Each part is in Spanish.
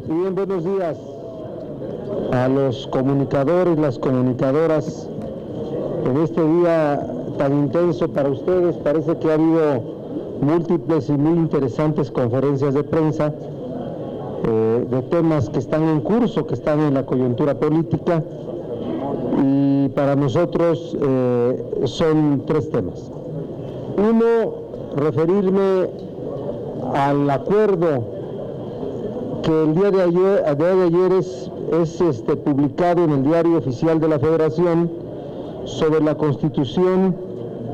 Bien, buenos días a los comunicadores, las comunicadoras. En este día tan intenso para ustedes, parece que ha habido múltiples y muy interesantes conferencias de prensa de temas que están en curso, que están en la coyuntura política, y para nosotros son tres temas. Uno, referirme al acuerdo que el día de ayer es publicado en el Diario Oficial de la Federación sobre la constitución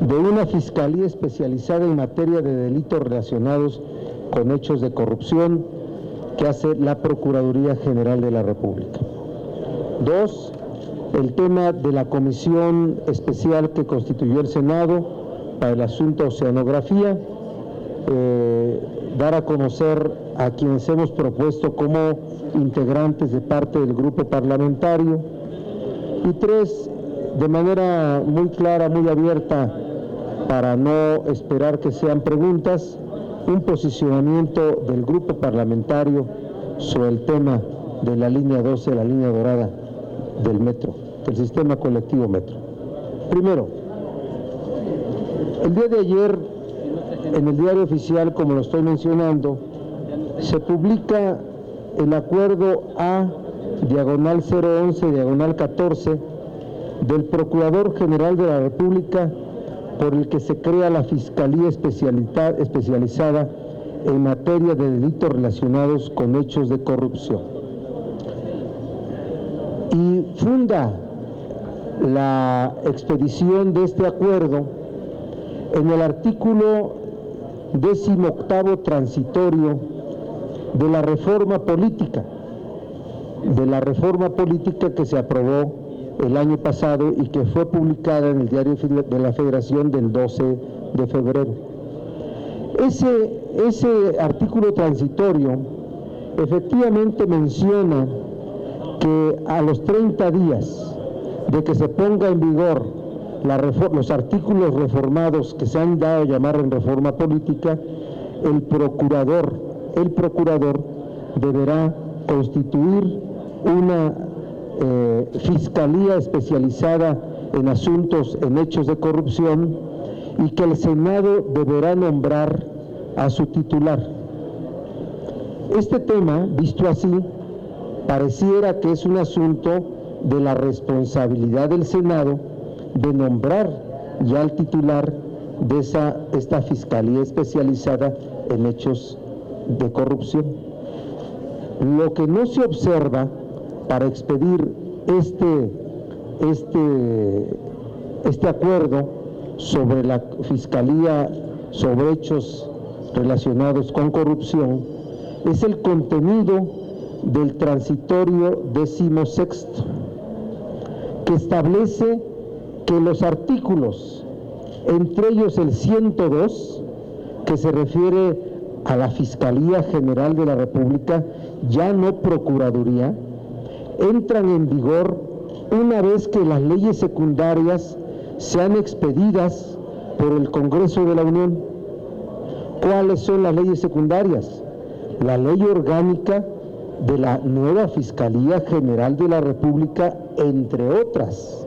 de una fiscalía especializada en materia de delitos relacionados con hechos de corrupción que hace la Procuraduría General de la República. Dos, el tema de la comisión especial que constituyó el Senado para el asunto oceanografía, dar a conocer a quienes hemos propuesto como integrantes de parte del grupo parlamentario. Y tres, de manera muy clara, muy abierta, para no esperar que sean preguntas, un posicionamiento del grupo parlamentario sobre el tema de la línea 12, la línea dorada del metro, del sistema colectivo metro. Primero, el día de ayer, en el Diario Oficial, como lo estoy mencionando, se publica el acuerdo A/011/14 del Procurador General de la República por el que se crea la Fiscalía especializada en materia de delitos relacionados con hechos de corrupción. Y funda la expedición de este acuerdo en el artículo 18º transitorio de la reforma política que se aprobó el año pasado y que fue publicada en el Diario de la Federación del 12 de febrero. Ese artículo transitorio efectivamente menciona que a los 30 días de que se ponga en vigor los artículos reformados que se han dado a llamar en reforma política, el procurador deberá constituir una fiscalía especializada en asuntos, en hechos de corrupción, y que el Senado deberá nombrar a su titular. Este tema, visto así, pareciera que es un asunto de la responsabilidad del Senado de nombrar ya al titular de esta fiscalía especializada en hechos de corrupción. Lo que no se observa para expedir este acuerdo sobre la fiscalía sobre hechos relacionados con corrupción es el contenido del transitorio 16º, que establece que los artículos, entre ellos el 102, que se refiere a la Fiscalía General de la República, ya no Procuraduría, entran en vigor una vez que las leyes secundarias sean expedidas por el Congreso de la Unión. ¿Cuáles son las leyes secundarias? La ley orgánica de la nueva Fiscalía General de la República, entre otras.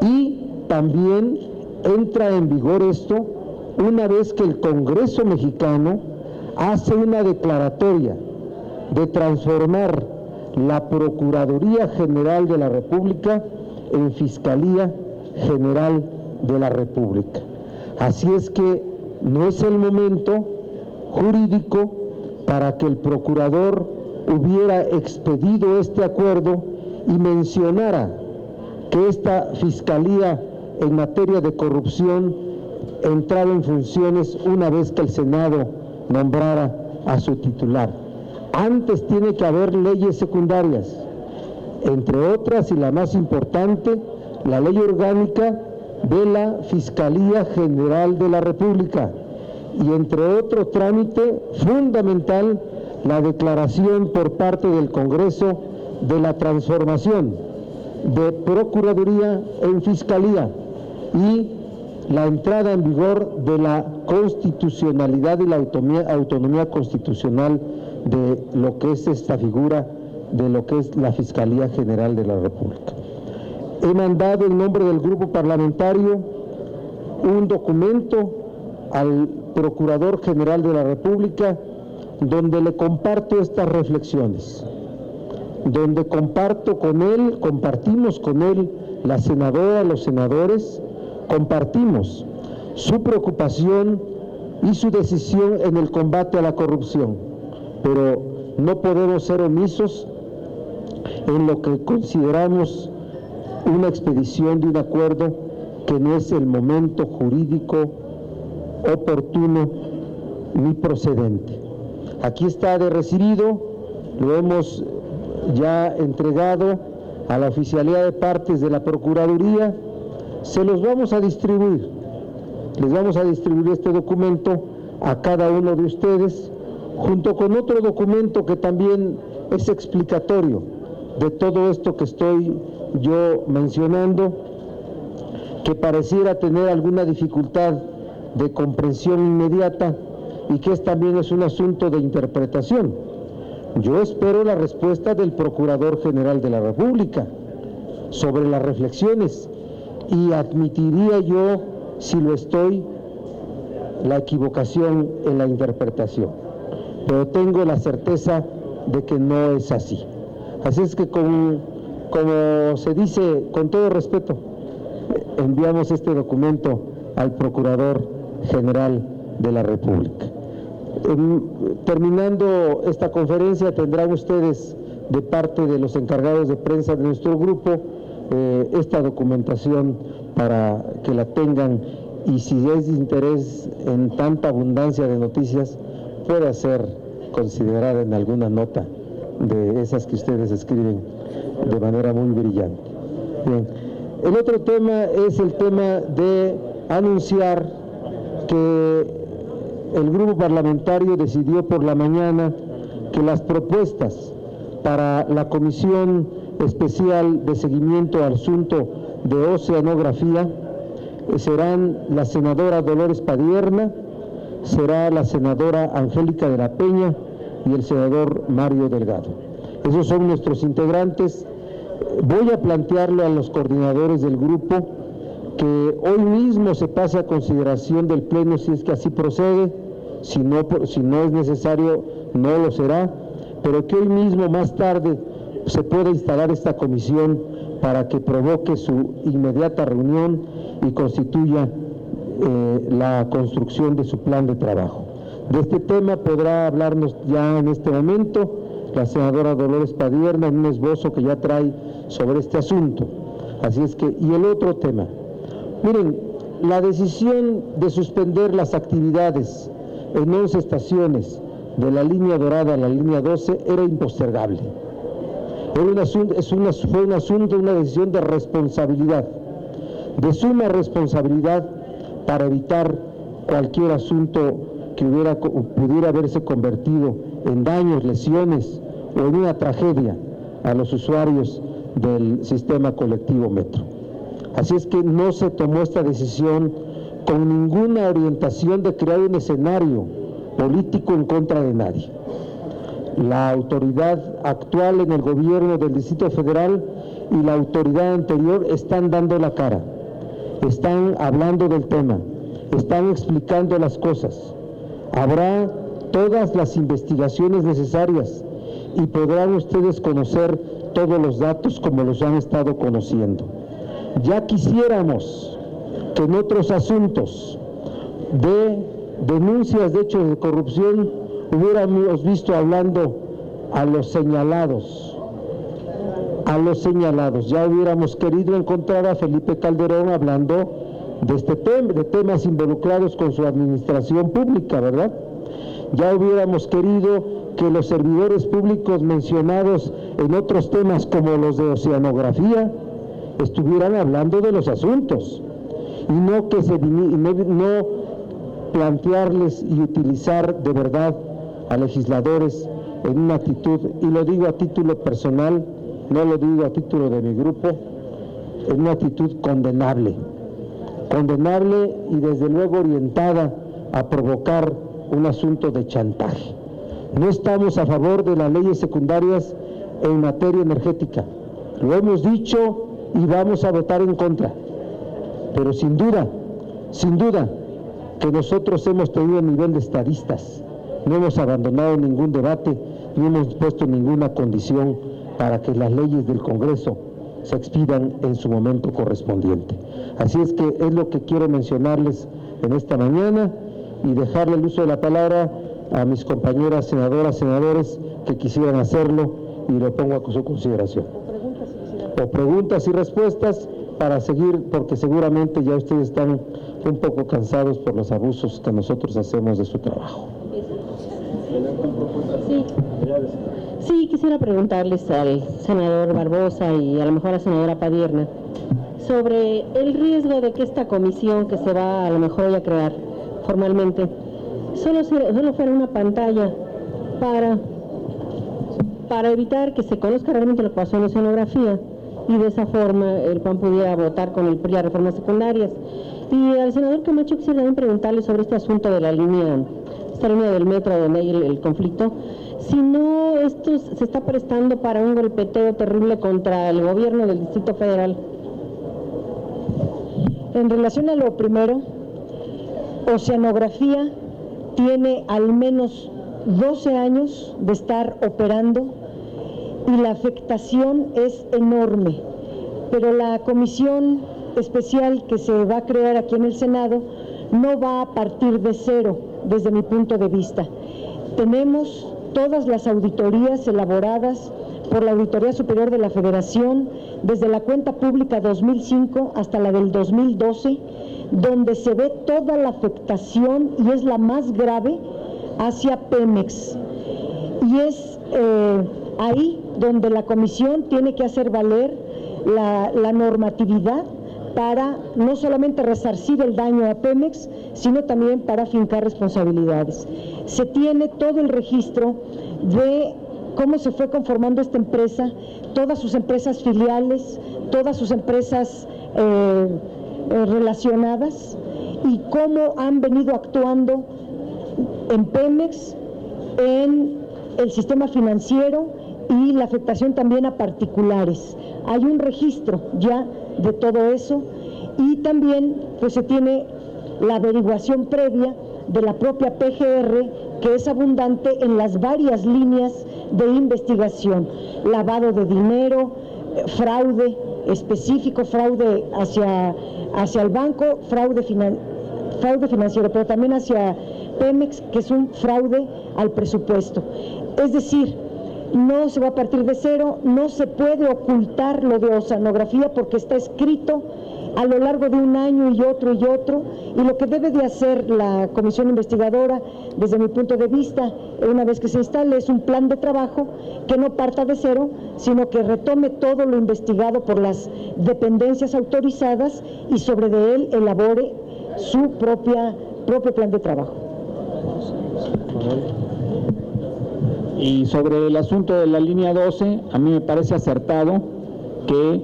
Y también entra en vigor esto una vez que el Congreso mexicano hace una declaratoria de transformar la Procuraduría General de la República en Fiscalía General de la República. Así es que no es el momento jurídico para que el procurador hubiera expedido este acuerdo y mencionara que esta Fiscalía en materia de corrupción entraba en funciones una vez que el Senado nombrara a su titular. Antes tiene que haber leyes secundarias, entre otras, y la más importante, la ley orgánica de la Fiscalía General de la República, y entre otro trámite fundamental, la declaración por parte del Congreso de la transformación de Procuraduría en Fiscalía y la entrada en vigor de la constitucionalidad y la autonomía constitucional de lo que es esta figura, de lo que es la Fiscalía General de la República. He mandado en nombre del grupo parlamentario un documento al Procurador General de la República donde le comparto estas reflexiones, donde compartimos con él, la senadora, los senadores, compartimos su preocupación y su decisión en el combate a la corrupción, pero no podemos ser omisos en lo que consideramos una expedición de un acuerdo que no es el momento jurídico oportuno ni procedente. Aquí está de recibido, lo hemos ya entregado a la Oficialía de Partes de la Procuraduría, se los vamos a distribuir, les vamos a distribuir este documento a cada uno de ustedes, junto con otro documento que también es explicatorio de todo esto que estoy yo mencionando, que pareciera tener alguna dificultad de comprensión inmediata y que también es un asunto de interpretación. Yo espero la respuesta del Procurador General de la República sobre las reflexiones y admitiría yo, si lo estoy, la equivocación en la interpretación, pero tengo la certeza de que no es así. Así es que como se dice, con todo respeto, enviamos este documento al Procurador General de la República. Terminando esta conferencia, tendrán ustedes de parte de los encargados de prensa de nuestro grupo esta documentación para que la tengan, y si es de interés en tanta abundancia de noticias, pueda ser considerada en alguna nota de esas que ustedes escriben de manera muy brillante. Bien. El otro tema es el tema de anunciar que el grupo parlamentario decidió por la mañana que las propuestas para la Comisión Especial de Seguimiento al Asunto de Oceanografía serán la senadora Dolores Padierna, será la senadora Angélica de la Peña y el senador Mario Delgado. Esos son nuestros integrantes. Voy a plantearle a los coordinadores del grupo que hoy mismo se pase a consideración del Pleno si es que así procede, si no es necesario no lo será, pero que hoy mismo más tarde se pueda instalar esta comisión para que provoque su inmediata reunión y constituya la construcción de su plan de trabajo. De este tema podrá hablarnos ya en este momento la senadora Dolores Padierna en un esbozo que ya trae sobre este asunto. Así es que, y el otro tema, miren, la decisión de suspender las actividades en 11 estaciones de la línea dorada a la línea 12 era impostergable. Fue un asunto, una decisión de responsabilidad, de suma responsabilidad, para evitar cualquier asunto que pudiera haberse convertido en daños, lesiones o en una tragedia a los usuarios del sistema colectivo Metro. Así es que no se tomó esta decisión con ninguna orientación de crear un escenario político en contra de nadie. La autoridad actual en el gobierno del Distrito Federal y la autoridad anterior están dando la cara, están hablando del tema, están explicando las cosas. Habrá todas las investigaciones necesarias y podrán ustedes conocer todos los datos como los han estado conociendo. Ya quisiéramos que en otros asuntos de denuncias de hechos de corrupción hubiéramos visto hablando a los señalados, ya hubiéramos querido encontrar a Felipe Calderón hablando de este tema, de temas involucrados con su administración pública, ¿verdad? Ya hubiéramos querido que los servidores públicos mencionados en otros temas como los de oceanografía estuvieran hablando de los asuntos y no plantearles y utilizar de verdad a legisladores en una actitud, y lo digo a título personal, no lo digo a título de mi grupo, en una actitud condenable, condenable y desde luego orientada a provocar un asunto de chantaje. No estamos a favor de las leyes secundarias en materia energética, lo hemos dicho y vamos a votar en contra, pero sin duda que nosotros hemos tenido a nivel de estadistas, no hemos abandonado ningún debate ni hemos puesto ninguna condición para que las leyes del Congreso se expidan en su momento correspondiente. Así es que es lo que quiero mencionarles en esta mañana y dejarle el uso de la palabra a mis compañeras senadoras, senadores que quisieran hacerlo y lo pongo a su consideración. O preguntas y respuestas para seguir, porque seguramente ya ustedes están un poco cansados por los abusos que nosotros hacemos de su trabajo. Sí, quisiera preguntarles al senador Barbosa y a lo mejor a la senadora Padierna sobre el riesgo de que esta comisión que se va a lo mejor a crear formalmente solo fuera una pantalla para evitar que se conozca realmente lo que pasó en la oceanografía y de esa forma el PAN pudiera votar con el PRI las reformas secundarias. Y al senador Camacho quisiera también preguntarle sobre este asunto de esta línea del metro donde hay el conflicto, si no esto se está prestando para un golpeteo terrible contra el gobierno del Distrito Federal. En relación a lo primero, Oceanografía tiene al menos 12 años de estar operando y la afectación es enorme, pero la comisión especial que se va a crear aquí en el Senado no va a partir de cero desde mi punto de vista. Tenemos todas las auditorías elaboradas por la Auditoría Superior de la Federación, desde la cuenta pública 2005 hasta la del 2012, donde se ve toda la afectación y es la más grave hacia Pemex. Y es ahí donde la comisión tiene que hacer valer la normatividad para no solamente resarcir el daño a Pemex, sino también para fincar responsabilidades. Se tiene todo el registro de cómo se fue conformando esta empresa, todas sus empresas filiales, todas sus empresas relacionadas y cómo han venido actuando en Pemex, en el sistema financiero y la afectación también a particulares. Hay un registro ya de todo eso y también pues se tiene la averiguación previa de la propia PGR, que es abundante en las varias líneas de investigación: lavado de dinero, fraude específico, fraude hacia el banco, fraude financiero, pero también hacia Pemex, que es un fraude al presupuesto. Es decir, no se va a partir de cero, no se puede ocultar lo de oceanografía porque está escrito a lo largo de un año y otro, y lo que debe de hacer la comisión investigadora, desde mi punto de vista, una vez que se instale, es un plan de trabajo que no parta de cero, sino que retome todo lo investigado por las dependencias autorizadas y sobre de él elabore su propio plan de trabajo. Y sobre el asunto de la línea 12, a mí me parece acertado que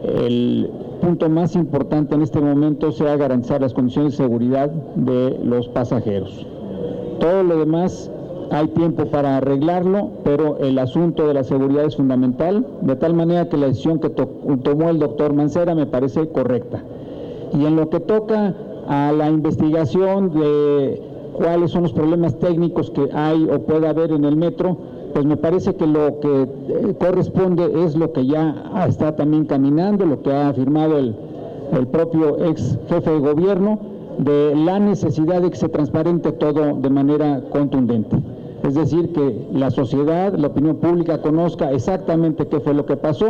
el punto más importante en este momento sea garantizar las condiciones de seguridad de los pasajeros. Todo lo demás hay tiempo para arreglarlo, pero el asunto de la seguridad es fundamental, de tal manera que la decisión que tomó el doctor Mancera me parece correcta. Y en lo que toca a la investigación de cuáles son los problemas técnicos que hay o puede haber en el metro, pues me parece que lo que corresponde es lo que ya está también caminando, lo que ha afirmado el propio ex jefe de gobierno, de la necesidad de que se transparente todo de manera contundente. Es decir, que la sociedad, la opinión pública conozca exactamente qué fue lo que pasó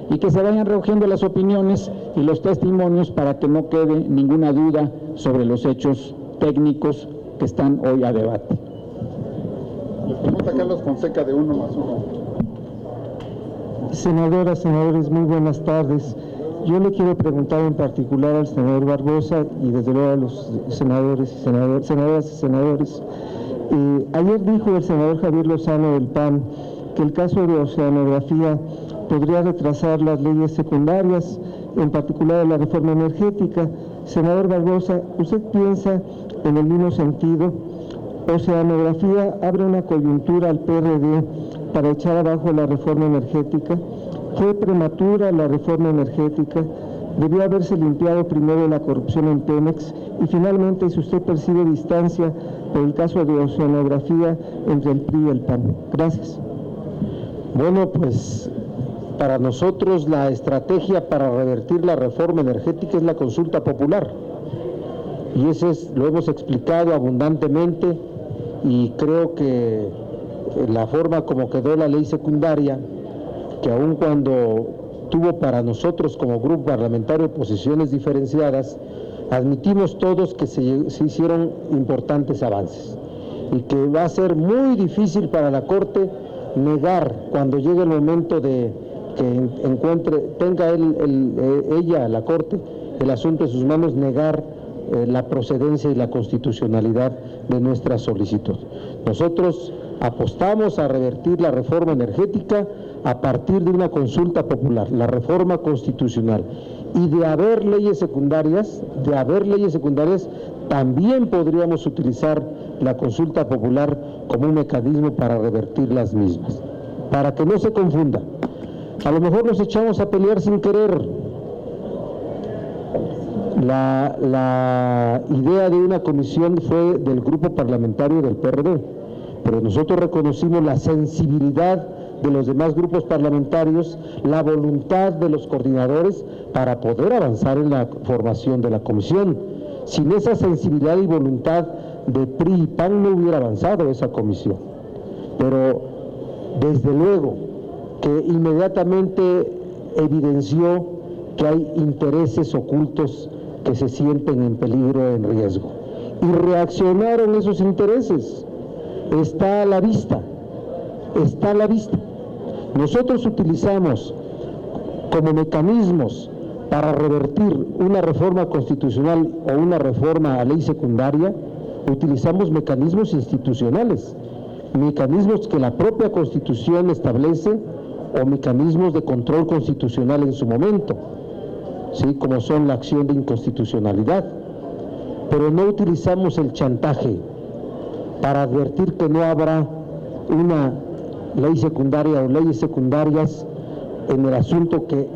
y que se vayan recogiendo las opiniones y los testimonios para que no quede ninguna duda sobre los hechos técnicos que están hoy a debate. Le pregunta Carlos Fonseca de 1+1. Senadoras, senadores, muy buenas tardes. Yo le quiero preguntar en particular al senador Barbosa y desde luego a los senadores y senadoras y senadores. Ayer dijo el senador Javier Lozano del PAN que el caso de oceanografía podría retrasar las leyes secundarias en particular de la reforma energética. Senador Barbosa, ¿usted piensa en el mismo sentido? Oceanografía abre una coyuntura al PRD para echar abajo la reforma energética. Fue prematura la reforma energética. Debió haberse limpiado primero la corrupción en Pemex y finalmente, si usted percibe distancia por el caso de Oceanografía entre el PRI y el PAN. Gracias. Bueno, pues para nosotros la estrategia para revertir la reforma energética es la consulta popular. Y eso lo hemos explicado abundantemente, y creo que la forma como quedó la ley secundaria, que aun cuando tuvo para nosotros como grupo parlamentario posiciones diferenciadas, admitimos todos que se hicieron importantes avances y que va a ser muy difícil para la Corte negar cuando llegue el momento de que tenga ella, la Corte, el asunto en sus manos, negar la procedencia y la constitucionalidad de nuestra solicitud. Nosotros apostamos a revertir la reforma energética a partir de una consulta popular, la reforma constitucional, y de haber leyes secundarias, también podríamos utilizar la consulta popular como un mecanismo para revertir las mismas. Para que no se confunda, a lo mejor nos echamos a pelear sin querer. La idea de una comisión fue del grupo parlamentario del PRD, pero nosotros reconocimos la sensibilidad de los demás grupos parlamentarios, la voluntad de los coordinadores para poder avanzar en la formación de la comisión. Sin esa sensibilidad y voluntad de PRI y PAN no hubiera avanzado esa comisión. Pero desde luego que inmediatamente evidenció que hay intereses ocultos que se sienten en peligro, en riesgo. Y reaccionaron esos intereses. Está a la vista. Nosotros utilizamos como mecanismos para revertir una reforma constitucional o una reforma a ley secundaria, utilizamos mecanismos institucionales, mecanismos que la propia Constitución establece o mecanismos de control constitucional en su momento, ¿sí?, como son la acción de inconstitucionalidad, pero no utilizamos el chantaje para advertir que no habrá una ley secundaria o leyes secundarias en el asunto que,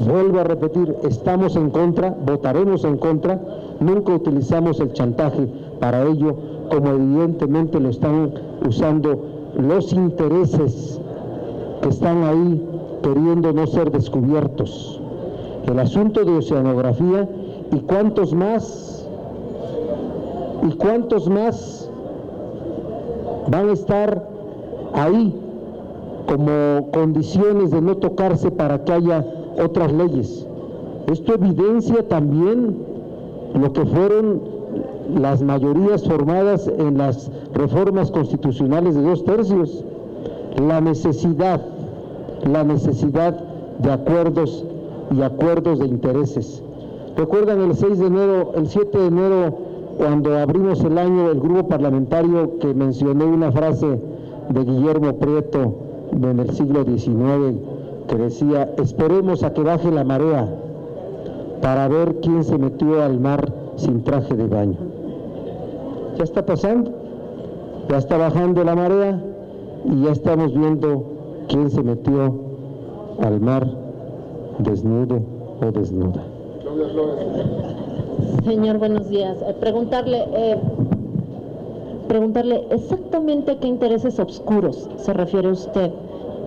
vuelvo a repetir, estamos en contra, votaremos en contra. Nunca utilizamos el chantaje para ello, como evidentemente lo están usando los intereses que están ahí queriendo no ser descubiertos. El asunto de Oceanografía y cuántos más van a estar ahí como condiciones de no tocarse para que haya otras leyes. Esto evidencia también lo que fueron las mayorías formadas en las reformas constitucionales de 2/3, la necesidad de acuerdos y acuerdos de intereses. ¿Recuerdan el 7 de enero, cuando abrimos el año, el grupo parlamentario, que mencioné una frase de Guillermo Prieto en el siglo XIX que decía: esperemos a que baje la marea para ver quién se metió al mar sin traje de baño? Ya está pasando, ya está bajando la marea y ya estamos viendo quién se metió al mar desnudo o desnuda. Señor, buenos días. Preguntarle exactamente a qué intereses oscuros se refiere usted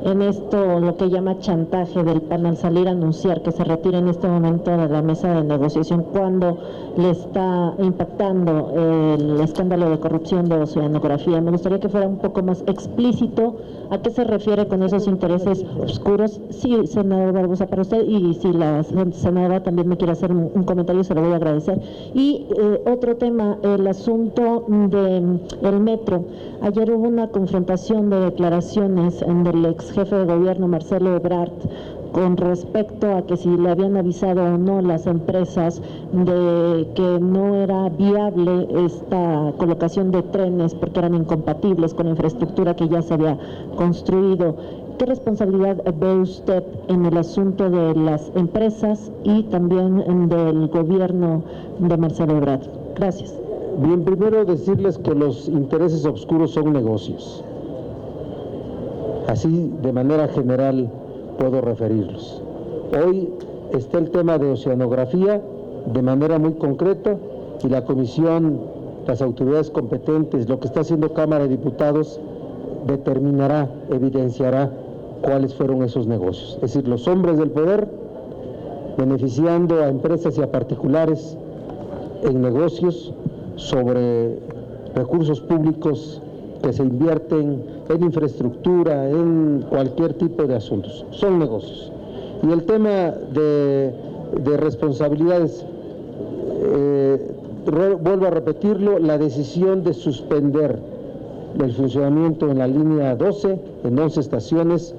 en esto, lo que llama chantaje del PAN al salir a anunciar que se retira en este momento de la mesa de negociación, cuando le está impactando el escándalo de corrupción de Oceanografía. Me gustaría que fuera un poco más explícito a qué se refiere con esos intereses oscuros. Sí, senador Barbosa, para usted, y si la senadora también me quiere hacer un comentario, se lo voy a agradecer. Y otro tema, el asunto del metro. Ayer hubo una confrontación de declaraciones del ex jefe de gobierno, Marcelo Ebrard, con respecto a que si le habían avisado o no las empresas de que no era viable esta colocación de trenes porque eran incompatibles con la infraestructura que ya se había construido. ¿qué responsabilidad ve usted en el asunto de las empresas y también del gobierno de Marcelo Ebrard? Gracias. Bien, primero decirles que los intereses oscuros son negocios. Así, de manera general, puedo referirlos. Hoy está el tema de oceanografía de manera muy concreta y la comisión, las autoridades competentes, lo que está haciendo Cámara de Diputados, determinará, evidenciará cuáles fueron esos negocios. Es decir, los hombres del poder beneficiando a empresas y a particulares en negocios sobre recursos públicos que se invierten en infraestructura, en cualquier tipo de asuntos. Son negocios. Y el tema de responsabilidades, vuelvo a repetirlo, la decisión de suspender el funcionamiento en la línea 12, en 11 estaciones,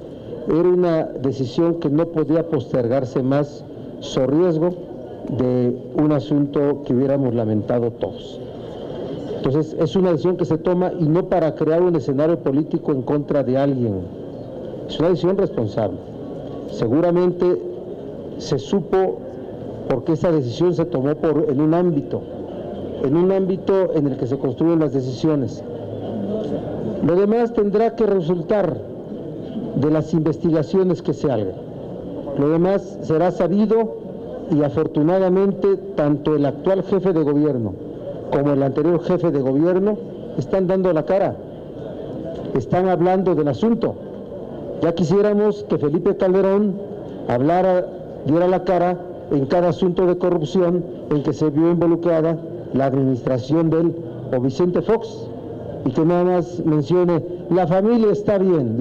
era una decisión que no podía postergarse más, so riesgo de un asunto que hubiéramos lamentado todos. Entonces, es una decisión que se toma y no para crear un escenario político en contra de alguien, es una decisión responsable. Seguramente se supo porque esa decisión se tomó en un ámbito en el que se construyen las decisiones. Lo demás tendrá que resultar de las investigaciones que se hagan. Lo demás será sabido y afortunadamente tanto el actual jefe de gobierno como el anterior jefe de gobierno están dando la cara, están hablando del asunto. Ya quisiéramos que Felipe Calderón diera la cara en cada asunto de corrupción en que se vio involucrada la administración de él, o Vicente Fox, y que nada más mencione, la familia está bien,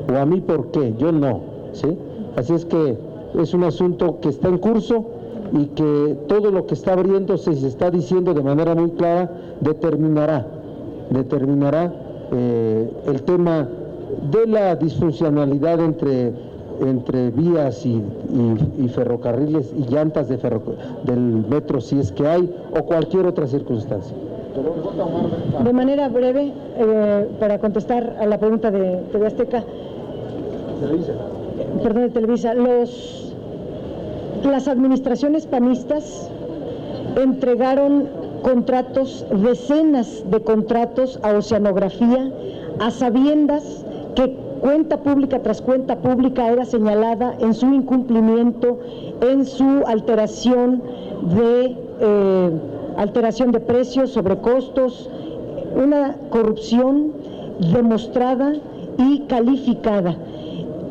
o a mí por qué, yo no, ¿sí? Así es que es un asunto que está en curso y que todo lo que está abriéndose y se está diciendo de manera muy clara determinará el tema de la disfuncionalidad entre vías y ferrocarriles y llantas del metro, si es que hay, o cualquier otra circunstancia. De manera breve, para contestar a la pregunta de TV Azteca, de Televisa, las administraciones panistas entregaron contratos, decenas de contratos a Oceanografía, a sabiendas que cuenta pública tras cuenta pública era señalada en su incumplimiento, en su alteración de precios, sobrecostos, una corrupción demostrada y calificada.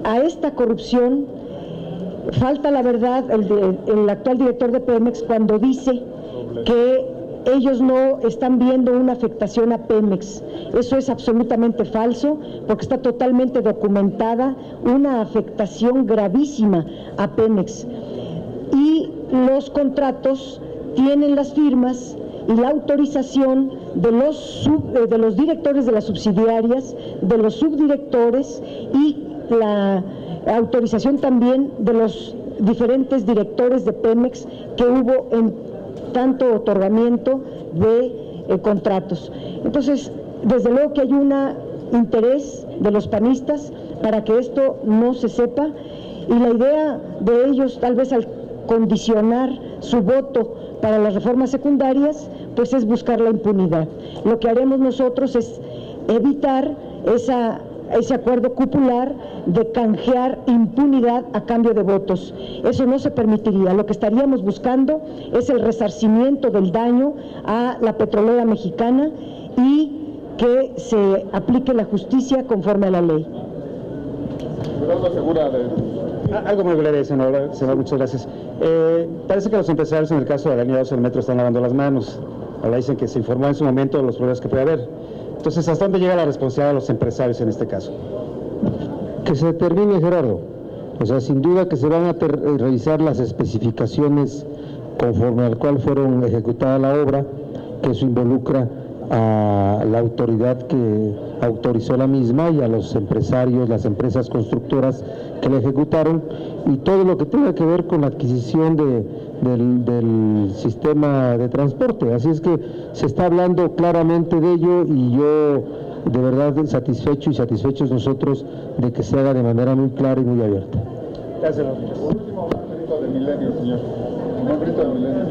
A esta corrupción falta la verdad el actual director de Pemex cuando dice que ellos no están viendo una afectación a Pemex. Eso es absolutamente falso, porque está totalmente documentada una afectación gravísima a Pemex. Y los contratos tienen las firmas y la autorización de los directores de las subsidiarias, de los subdirectores y la autorización también de los diferentes directores de Pemex que hubo en tanto otorgamiento de contratos. Entonces, desde luego que hay un interés de los panistas para que esto no se sepa, y la idea de ellos, tal vez al condicionar su voto para las reformas secundarias, pues es buscar la impunidad. Lo que haremos nosotros es evitar ese acuerdo cupular de canjear impunidad a cambio de votos. Eso no se permitiría. Lo que estaríamos buscando es el resarcimiento del daño a la petrolera mexicana y que se aplique la justicia conforme a la ley. Algo muy breve, senador, muchas gracias. Parece que los empresarios en el caso de la línea 12 del metro están lavando las manos. Ahora dicen que se informó en su momento de los problemas que puede haber. Entonces, ¿hasta dónde llega la responsabilidad de los empresarios en este caso? Que se determine, Gerardo. O sea, sin duda que se van a revisar las especificaciones conforme al cual fueron ejecutada la obra, que eso involucra a la autoridad que autorizó la misma y a los empresarios, las empresas constructoras que la ejecutaron, y todo lo que tenga que ver con la adquisición del sistema de transporte. Así es que se está hablando claramente de ello, y yo de verdad satisfecho y satisfechos nosotros de que se haga de manera muy clara y muy abierta. Gracias. Por último, un grito de Milenio, señor. Un grito de Milenio.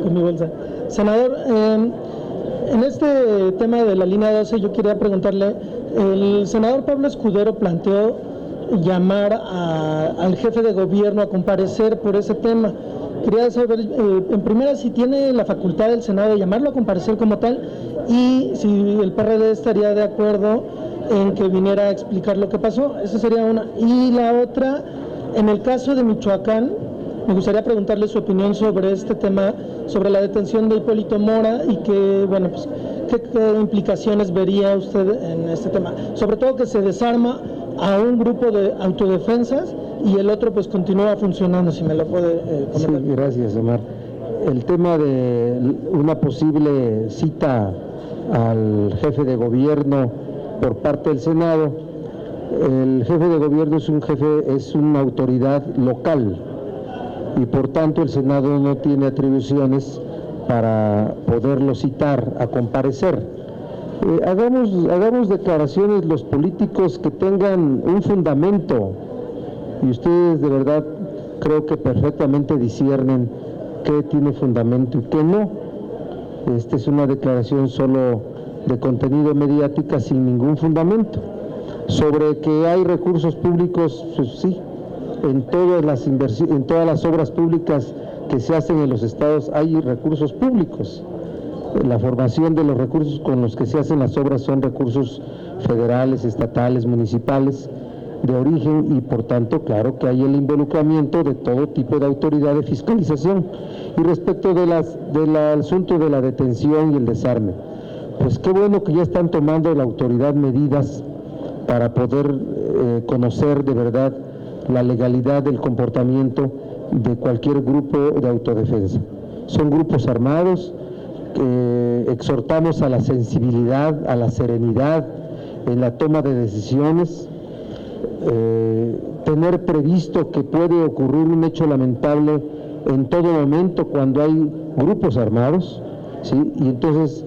Con mi bolsa. Senador, en este tema de la línea 12 yo quería preguntarle, el senador Pablo Escudero planteó llamar al jefe de gobierno a comparecer por ese tema. Quería saber, en primera, si tiene la facultad del Senado de llamarlo a comparecer como tal y si el PRD estaría de acuerdo en que viniera a explicar lo que pasó. Esa sería una. Y la otra, en el caso de Michoacán, me gustaría preguntarle su opinión sobre este tema, sobre la detención de Hipólito Mora y que, bueno, pues, ¿qué implicaciones vería usted en este tema? Sobre todo que se desarma a un grupo de autodefensas y el otro pues continúa funcionando, si me lo puede comentar. Sí, gracias, Omar. El tema de una posible cita al jefe de gobierno por parte del Senado, el jefe de gobierno es una autoridad local y por tanto el Senado no tiene atribuciones para poderlo citar a comparecer. Hagamos declaraciones los políticos que tengan un fundamento y ustedes de verdad creo que perfectamente disciernen qué tiene fundamento y qué no. Esta es una declaración solo de contenido mediática sin ningún fundamento. Sobre que hay recursos públicos, pues sí, en todas las obras públicas que se hacen en los estados hay recursos públicos. La formación de los recursos con los que se hacen las obras son recursos federales, estatales, municipales, de origen y por tanto, claro que hay el involucramiento de todo tipo de autoridad de fiscalización. Y respecto del asunto de la detención y el desarme, pues qué bueno que ya están tomando la autoridad medidas para poder conocer de verdad la legalidad del comportamiento de cualquier grupo de autodefensa. Son grupos armados. Exhortamos a la sensibilidad, a la serenidad en la toma de decisiones, tener previsto que puede ocurrir un hecho lamentable en todo momento cuando hay grupos armados, ¿sí? Y entonces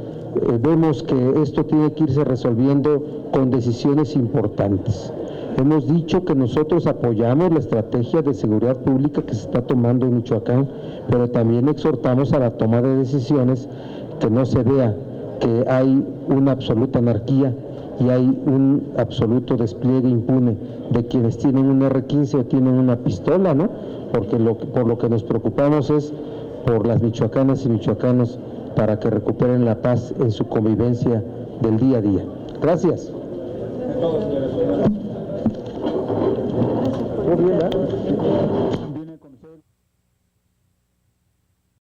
vemos que esto tiene que irse resolviendo con decisiones importantes. Hemos dicho que nosotros apoyamos la estrategia de seguridad pública que se está tomando en Michoacán, pero también exhortamos a la toma de decisiones que no se vea que hay una absoluta anarquía y hay un absoluto despliegue impune de quienes tienen un R-15 o tienen una pistola, ¿no? Porque por lo que nos preocupamos es por las michoacanas y michoacanos para que recuperen la paz en su convivencia del día a día. Gracias. Muy bien, ¿verdad?